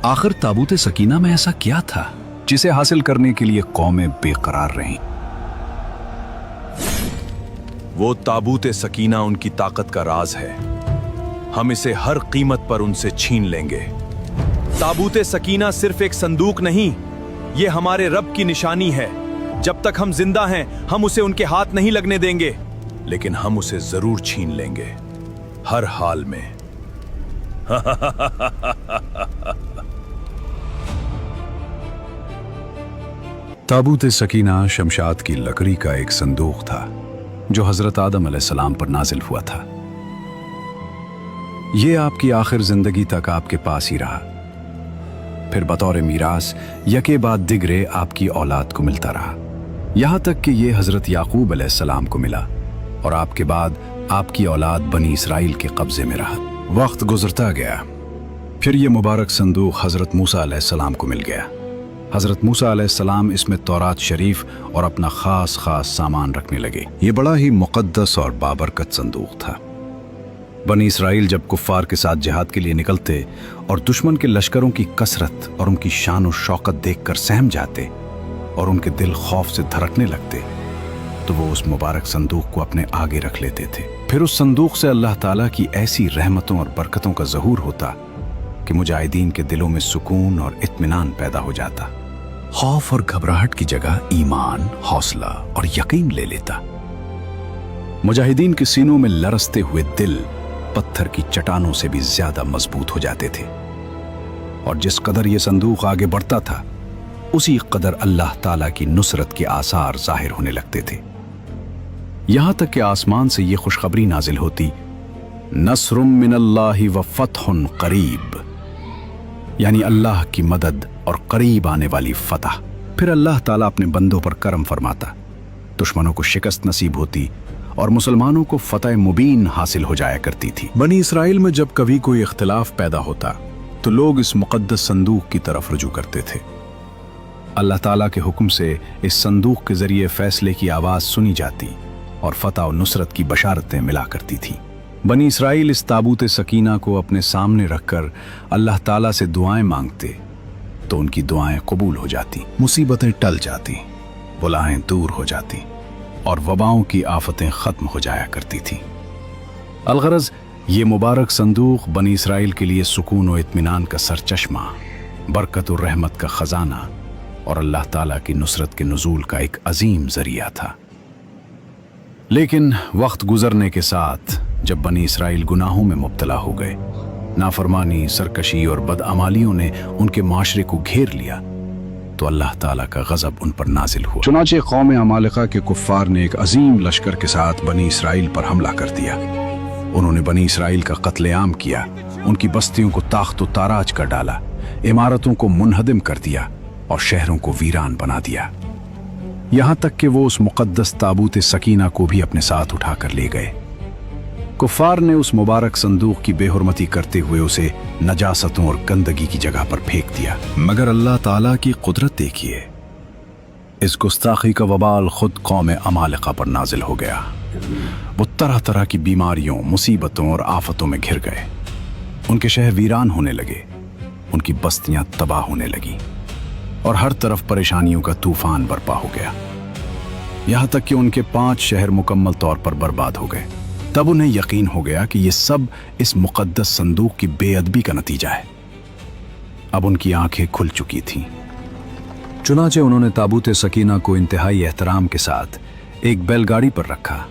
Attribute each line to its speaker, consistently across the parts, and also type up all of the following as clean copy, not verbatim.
Speaker 1: आखिर ताबूत सकीना में ऐसा क्या था जिसे हासिल करने के लिए कौमें बेकरार रहीं?
Speaker 2: वो ताबूत सकीना उनकी ताकत का राज है। हम इसे हर कीमत पर उनसे छीन लेंगे। ताबूत सकीना सिर्फ एक संदूक नहीं, ये हमारे रब की निशानी है। जब तक हम जिंदा हैं हम उसे उनके हाथ नहीं लगने देंगे, लेकिन हम उसे जरूर छीन लेंगे, हर हाल में।
Speaker 1: ताबूत सकीना शमशाद की लकड़ी का एक संदूक था जो हजरत आदम अलैहिस्सलाम पर नाजिल हुआ था। यह आपकी आखिर जिंदगी तक आपके पास ही रहा, फिर बतौर मीरास यके बाद दिगरे आपकी औलाद को मिलता रहा, यहां तक कि यह हजरत याकूब अलैहिस्सलाम को मिला और आपके बाद आपकी औलाद बनी इसराइल के कब्जे में रहा। वक्त गुजरता गया, फिर यह मुबारक संदूक हजरत मूसा अलैहिस्सलाम को मिल गया। हजरत मूसा अलैहिस्सलाम इसमें तौरात शरीफ और अपना खास सामान रखने लगे। ये बड़ा ही मुक़द्दस और बाबरकत संदूक था। बनी इसराइल जब कुफ्फार के साथ जिहाद के लिए निकलते और दुश्मन के लश्करों की कसरत और उनकी शान और शौकत देखकर सहम जाते और उनके दिल खौफ से धड़कने लगते, तो वो उस मुबारक संदूक को अपने आगे रख लेते थे। फिर उस संदूक से अल्लाह ताला की ऐसी रहमतों और बरकतों का ज़हूर होता कि मुजाहिदीन के दिलों में सुकून और इत्मीनान पैदा हो जाता। खौफ और घबराहट की जगह ईमान, हौसला और यकीन ले लेता। मुजाहिदीन के सीनों में लरसते हुए दिल पत्थर की चट्टानों से भी ज्यादा मजबूत हो जाते थे। और जिस कदर ये संदूक आगे बढ़ता था, उसी कदर अल्लाह ताला की नुसरत के आसार जाहिर होने लगते थे। यहां तक कि आसमान से ये खुशखबरी नाजिल होती, नस्रुम मिनल्लाहि व फतहुन करीब, यानी अल्लाह की मदद और करीब आने वाली फतह। फिर अल्लाह ताला अपने बंदों पर करम फरमाता, दुश्मनों को शिकस्त नसीब होती और मुसलमानों को फतह मुबीन हासिल हो जाया करती थी। बनी इसराइल में जब कभी कोई इख्तिलाफ पैदा होता तो लोग इस मुक़द्दस संदूक की तरफ रुजू करते थे। अल्लाह ताला के हुक्म से इस संदूक के जरिए फैसले की आवाज़ सुनी जाती और फतह और नुसरत की बशारतें मिला करती थी। बनी इसराइल इस ताबूत सकीना को अपने सामने रखकर अल्लाह ताला से दुआएं मांगते तो उनकी दुआएं कबूल हो जाती, मुसीबतें टल जाती, बुलाएं दूर हो जाती और वबाओं की आफतें खत्म हो जाया करती थी। अलगरज ये मुबारक संदूक बनी इसराइल के लिए सुकून और इत्मीनान का सरचश्मा, बरकत और रहमत का खजाना और अल्लाह ताला की नुसरत के नुज़ूल का एक अजीम जरिया था। लेकिन वक्त गुजरने के साथ जब बनी इसराइल गुनाहों में मुब्तला हो गए, नाफरमानी, सरकशी और बदअमालियों ने उनके माशरे को घेर लिया, तो अल्लाह ताला का गजब उन पर नाजिल हुआ। चुनाचे कौम अमालिका के कुफ्फार ने एक अजीम लश्कर के साथ बनी इसराइल पर हमला कर दिया। उन्होंने बनी इसराइल का कत्लेआम किया, उनकी बस्तियों को ताख्त ताराज कर डाला, इमारतों को मुनहदिम कर दिया और शहरों को वीरान बना दिया। यहां तक कि वो उस मुक़द्दस ताबूत सकीना को भी अपने साथ उठाकर ले गए। कुफ्फार ने उस मुबारक संदूक की बेहुरमती करते हुए उसे नजासतों और गंदगी की जगह पर फेंक दिया। मगर अल्लाह ताला की कुदरत देखिए, इस गुस्ताखी का वबाल खुद कौम अमालिका पर नाजिल हो गया। वो तरह तरह की बीमारियों, मुसीबतों और आफतों में घिर गए। उनके शहर वीरान होने लगे, उनकी बस्तियां तबाह होने लगी और हर तरफ परेशानियों का तूफान बरपा हो गया। यहां तक कि उनके 5 शहर मुकम्मल तौर पर बर्बाद हो गए। तब उन्हें यकीन हो गया कि यह सब इस मुक़द्दस संदूक की बेअदबी का नतीजा है। अब उनकी आंखें खुल चुकी थीं। चुनाचे उन्होंने ताबूत सकीना को इंतहाई एहतराम के साथ एक बैलगाड़ी पर रखा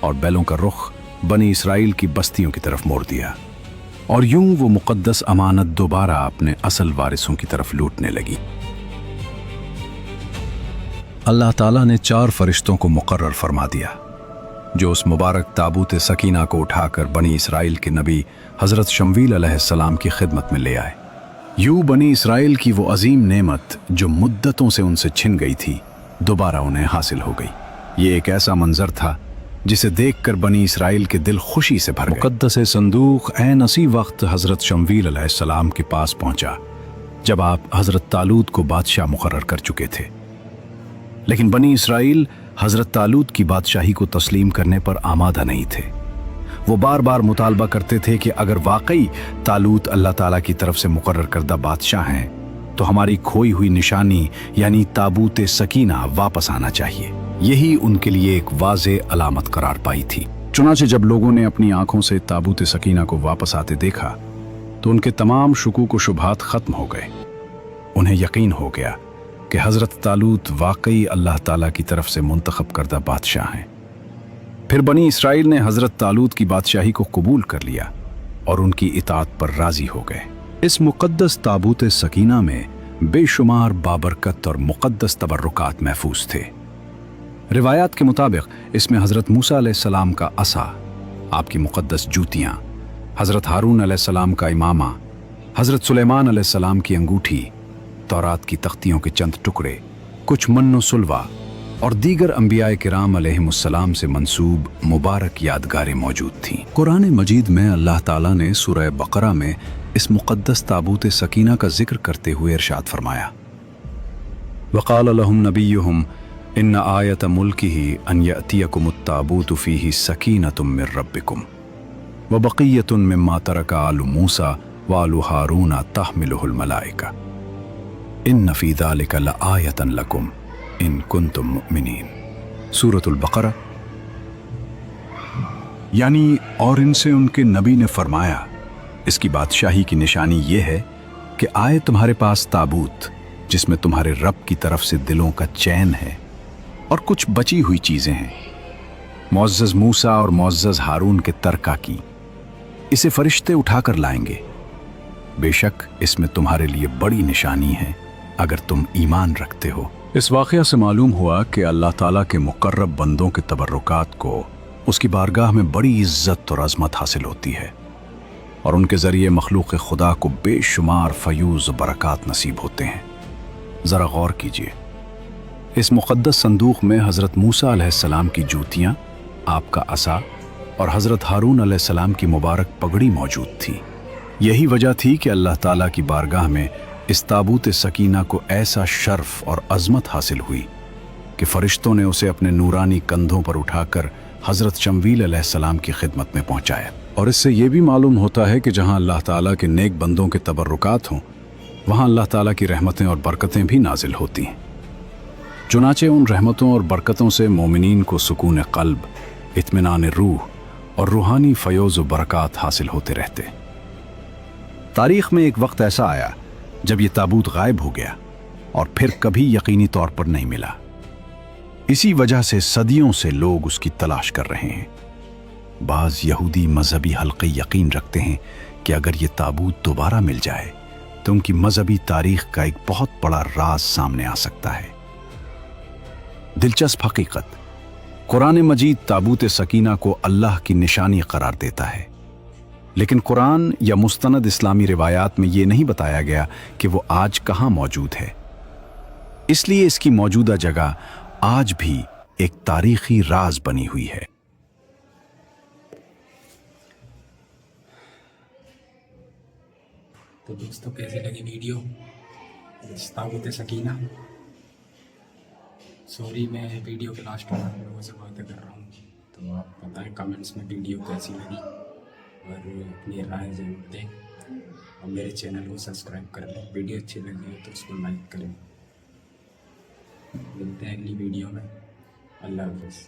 Speaker 1: और बैलों का रुख बनी इसराइल की बस्तियों की तरफ मोड़ दिया और यूं वो मुक़द्दस अमानत दोबारा अपने असल वारिसों की तरफ लूटने लगी। अल्लाह ताला ने 4 फरिश्तों को मुकर्रर फरमा दिया जो उस मुबारक ताबूत सकीना को उठाकर बनी इसराइल के नबी हज़रत शमवील अलैहिस्सलाम की खिदमत में ले आए। यूं बनी इसराइल की वो अजीम नेमत जो मुद्दतों से उनसे छिन गई थी, दोबारा उन्हें हासिल हो गई। ये एक ऐसा मंजर था जिसे देखकर बनी इसराइल के दिल खुशी से भर गए। मुक़द्दस संदूक ऐन उसी वक्त हज़रत शमवील अलैहिस्सलाम के पास पहुंचा जब आप हज़रत तालूत को बादशाह मुकर्रर कर चुके थे। लेकिन बनी इसराइल हज़रत तालूत की बादशाही को तस्लीम करने पर आमादा नहीं थे। वो बार बार मुतालबा करते थे कि अगर वाकई तालूत अल्लाह ताला की तरफ से मुकर्रर करदा बादशाह हैं तो हमारी खोई हुई निशानी यानी ताबूत सकीना वापस आना चाहिए। यही उनके लिए एक वाज़े अलामत करार पाई थी। चुनाचे जब लोगों ने अपनी आंखों से ताबूत सकीना को वापस आते देखा तो उनके तमाम शुकूक व शुबहात खत्म हो गए। उन्हें यकीन हो गया कि हज़रत तालूत वाकई अल्लाह ताला की तरफ से मुंतखब करदा बादशाह हैं। फिर बनी इसराइल ने हज़रत तालूत की बादशाही को कबूल कर लिया और उनकी इताअत पर राज़ी हो गए। इस मुक़द्दस ताबूत सकीना में बेशुमार बाबरकत और मुक़द्दस तबर्रुकात महफूज थे। रिवायात के मुताबिक इसमें हज़रत मूसा अलैहिस्सलाम का असा, आपकी मुक़द्दस जूतियाँ, हज़रत हारून अलैहिस्सलाम का इमामा, हज़रत सुलेमान अलैहिस्सलाम की अंगूठी, तौरात की तख्तियों के चंद टुकड़े, कुछ मन्नो सुलवा और दीगर अंबियाए किराम अलैहिमुस्सलाम से मंसूब मुबारक यादगारें मौजूद थीं। कुरान मजीद में अल्लाह ताला ने सूरह बकरा में इस मुक़द्दस ताबूत सकीना का जिक्र करते हुए इरशाद फरमाया, वक़ाल लहुम नबियुहुम इन्न आयत मुल्किही अन यअतियकुमुत ताबूतु फ़ीही सकीनतुम मिर रब्बिकुम व बक़िय्यतुन मिम्मा तरका आलु मूसा व आलु हारून तहमिलुहुल मलाइका इन्न फ़ी ज़ालिका लआयतन लकुम इन कुंतुम मुमिनीन। सूरतुल बकरा। यानी और इनसे उनके नबी ने फरमाया, इसकी बादशाही की निशानी ये है कि आए तुम्हारे पास ताबूत जिसमें तुम्हारे रब की तरफ से दिलों का चैन है और कुछ बची हुई चीजें हैं, मुअज़्ज़ज़ मूसा और मुअज़्ज़ज़ हारून के तरका की। इसे फरिश्ते उठाकर लाएंगे। बेशक इसमें तुम्हारे लिए बड़ी निशानी है अगर तुम ईमान रखते हो। इस वाक़या से मालूम हुआ कि अल्लाह ताला के मुकर्रब बंदों के तबर्रुकात को उसकी बारगाह में बड़ी इज्जत और अज़मत हासिल होती है और उनके ज़रिए मखलूक़ खुदा को बेशुमार फ़यूज़ बरक़ात नसीब होते हैं। ज़रा गौर कीजिए, इस मुक़द्दस संदूक़ में हज़रत मूसा अलैहिस्सलाम की जूतियाँ, आपका असा और हज़रत हारून अलैहिस्सलाम की मुबारक पगड़ी मौजूद थी। यही वजह थी कि अल्लाह ताला की बारगाह में इस ताबूत सकीना को ऐसा शर्फ और अज़मत हासिल हुई कि फ़रिश्तों ने उसे अपने नूरानी कंधों पर उठाकर हज़रत शमवील अलैहिस्सलाम की खिदमत में पहुँचाया। और इससे ये भी मालूम होता है कि जहाँ अल्लाह ताला के नेक बंदों के तबर्रुकात हों वहाँ अल्लाह ताला की रहमतें और बरकतें भी नाजिल होती हैं। चुनाचे उन रहमतों और बरकतों से मोमिनीन को सुकून क़ल्ब, इत्मीनान रूह और रूहानी फ़योज़ व बरक़ात हासिल होते रहते। तारीख़ में एक वक्त ऐसा आया जब ये ताबूत गायब हो गया और फिर कभी यकीनी तौर पर नहीं मिला। इसी वजह से सदियों से लोग उसकी तलाश कर रहे हैं। बाज़ यहूदी मजहबी हल्के यकीन रखते हैं कि अगर ये ताबूत दोबारा मिल जाए तो उनकी मजहबी तारीख़ का एक बहुत बड़ा राज सामने आ सकता है। दिलचस्प हकीकत, कुरान मजीद ताबूत सकीना को अल्लाह की निशानी करार देता है, लेकिन कुरान या मुस्तनद इस्लामी रिवायात में ये नहीं बताया गया कि वो आज कहाँ मौजूद है। इसलिए इसकी मौजूदा जगह आज भी एक तारीखी राज बनी हुई है।
Speaker 3: तो दोस्तों, कैसी लगी वीडियो ताबूत सकीना? सॉरी, मैं वीडियो के लास्ट में आप लोगों से बातें कर रहा हूँ, तो आप बताएं कमेंट्स में वीडियो कैसी लगी और अपनी राय ज़रूर दें और मेरे चैनल को सब्सक्राइब कर लें। वीडियो अच्छी लगी हो तो उसको लाइक करें। मिलते हैं अगली वीडियो में। अल्लाह हाफ़िज़।